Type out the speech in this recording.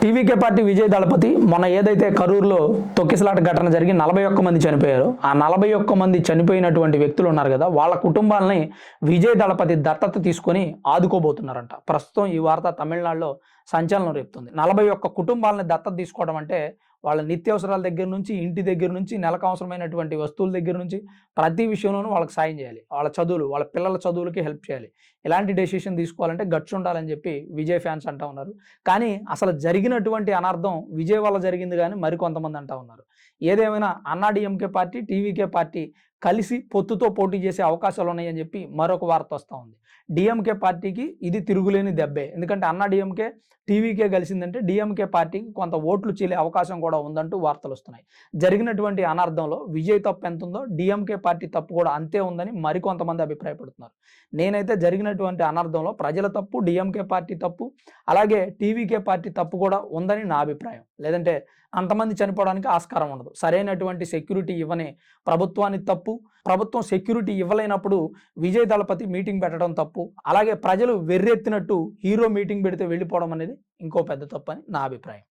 TVK party Vijay దళపతి మొన్న ఏదైతే కరూరులో తొక్కిసలాట ఘటన జరిగి 41 మంది చనిపోయారు. ఆ 41 మంది చనిపోయినటువంటి వ్యక్తులు ఉన్నారు కదా, వాళ్ళ కుటుంబాలని విజయ్ దళపతి దత్తత తీసుకొని ఆదుకోబోతున్నారంట. ప్రస్తుతం ఈ వార్త తమిళనాడులో సంచలనం రేపుతుంది. 41 కుటుంబాలని దత్తత తీసుకోవడం అంటే వాళ్ళ నిత్యావసరాల దగ్గర నుంచి, ఇంటి దగ్గర నుంచి, నెలకు అవసరమైనటువంటి వస్తువుల దగ్గర నుంచి ప్రతి విషయంలోనూ వాళ్ళకి సాయం చేయాలి. వాళ్ళ చదువులు, వాళ్ళ పిల్లల చదువులకి హెల్ప్ చేయాలి. ఇలాంటి డెసిషన్ తీసుకోవాలంటే గట్స్ ఉండాలని చెప్పి విజయ్ ఫ్యాన్స్ అంటా ఉన్నారు. కానీ అసలు జరిగినటువంటి అనర్థం విజయ్ వల్ల జరిగింది కానీ మరికొంతమంది అంటా ఉన్నారు. ఏదేమైనా అన్నా డీఎంకే పార్టీ, టీవీకే పార్టీ కలిసి పొత్తుతో పోటీ చేసే అవకాశాలు ఉన్నాయని చెప్పి మరొక వార్త వస్తూ ఉంది. డిఎంకే పార్టీకి ఇది తిరుగులేని దెబ్బే. ఎందుకంటే అన్నా డీఎంకే టీవీకే కలిసిందంటే డిఎంకే పార్టీకి కొంత ఓట్లు చీలే అవకాశం కూడా ఉందంటూ వార్తలు వస్తున్నాయి. జరిగినటువంటి అనర్థంలో విజయ్ తప్పు ఎంత ఉందో డిఎంకే పార్టీ తప్పు కూడా అంతే ఉందని మరికొంతమంది అభిప్రాయపడుతున్నారు. నేనైతే జరిగినటువంటి అనర్థంలో ప్రజల తప్పు, డిఎంకే పార్టీ తప్పు, అలాగే టీవీకే పార్టీ తప్పు కూడా ఉందని నా అభిప్రాయం. లేదంటే అంతమంది చనిపోవడానికి ఆస్కారం ఉండదు. సరైనటువంటి సెక్యూరిటీ ఇవ్వని ప్రభుత్వానికి తప్పు, ప్రభుత్వం సెక్యూరిటీ ఇవ్వలేనప్పుడు విజయ్ దళపతి మీటింగ్ పెట్టడం తప్పు, అలాగే ప్రజలు వెర్రెత్తినట్టు హీరో మీటింగ్ పెడితే వెళ్ళిపోవడం అనేది ఇంకో పెద్ద తప్పు అని నా అభిప్రాయం.